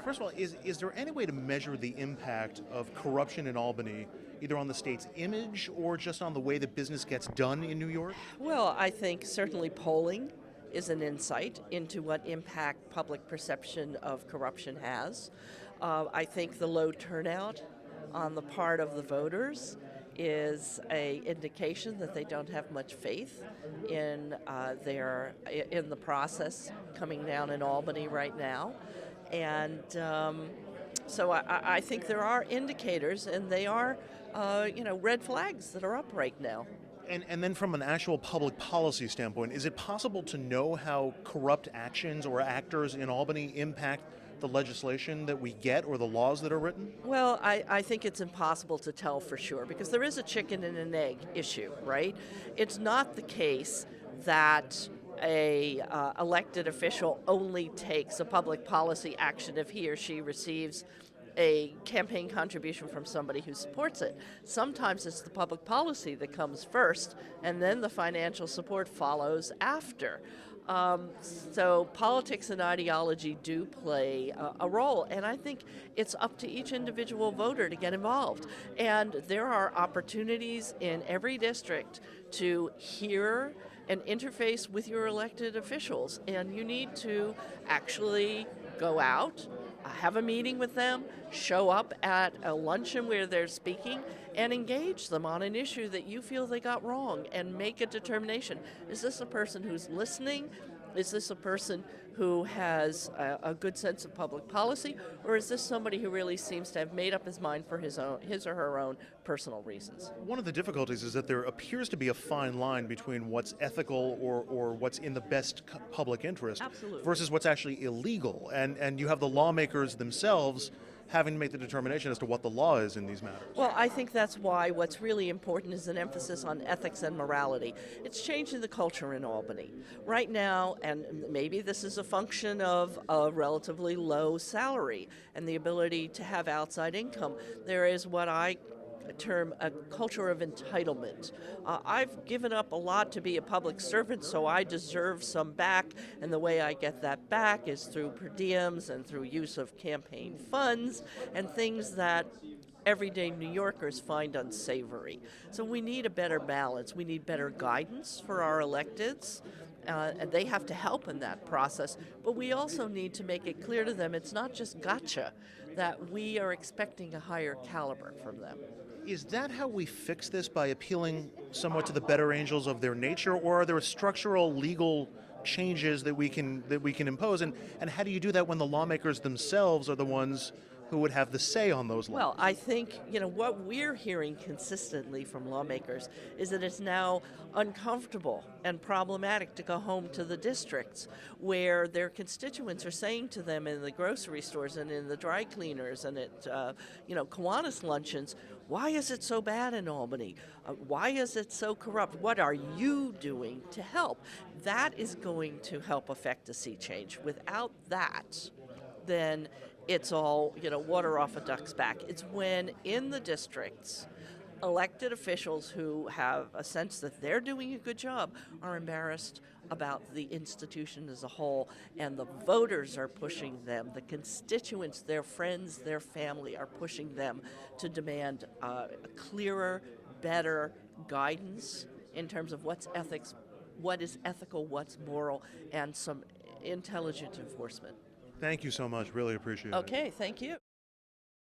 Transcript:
First of all, is there any way to measure the impact of corruption in Albany, either on the state's image or just on the way that business gets done in New York? Well, I think certainly polling is an insight into what impact public perception of corruption has. I think the low turnout on the part of the voters is a indication that they don't have much faith in in the process coming down in Albany right now, and so I think there are indicators, and they are red flags that are up right now. And then from an actual public policy standpoint, is it possible to know how corrupt actions or actors in Albany impact the legislation that we get or the laws that are written? Well, I think it's impossible to tell for sure because there is a chicken and an egg issue, right? It's not the case that a elected official only takes a public policy action if he or she receives a campaign contribution from somebody who supports it. Sometimes it's the public policy that comes first, and then the financial support follows after. So politics and ideology do play a role, and I think it's up to each individual voter to get involved. And there are opportunities in every district to hear and interface with your elected officials, and you need to actually go out, have a meeting with them, show up at a luncheon where they're speaking, and engage them on an issue that you feel they got wrong and make a determination. Is this a person who's listening? Is this a person who has a good sense of public policy? Or is this somebody who really seems to have made up his mind for his or her own personal reasons? One of the difficulties is that there appears to be a fine line between what's ethical or what's in the best public interest Absolutely. versus what's actually illegal. And you have the lawmakers themselves having to make the determination as to what the law is in these matters. Well, I think that's why what's really important is an emphasis on ethics and morality. It's changing the culture in Albany. Right now, and maybe this is a function of a relatively low salary and the ability to have outside income, there is what I term a culture of entitlement. I've given up a lot to be a public servant, so I deserve some back, and the way I get that back is through per diems and through use of campaign funds and things that everyday New Yorkers find unsavory. So we need a better balance. We need better guidance for our electeds. And they have to help in that process, but we also need to make it clear to them it's not just gotcha, that we are expecting a higher caliber from them. Is that how we fix this, by appealing somewhat to the better angels of their nature, or are there structural legal changes that we can impose? And how do you do that when the lawmakers themselves are the ones who would have the say on those laws? Well, I think, what we're hearing consistently from lawmakers is that it's now uncomfortable and problematic to go home to the districts where their constituents are saying to them in the grocery stores and in the dry cleaners and at, Kiwanis luncheons, why is it so bad in Albany? Why is it so corrupt? What are you doing to help? That is going to help affect a sea change. Without that, then it's all, water off a duck's back. It's when in the districts, elected officials who have a sense that they're doing a good job are embarrassed about the institution as a whole, and the voters are pushing them, the constituents, their friends, their family are pushing them to demand a clearer, better guidance in terms of what's ethics, what is ethical, what's moral, and some intelligent enforcement. Thank you so much. Really appreciate it. Okay, thank you.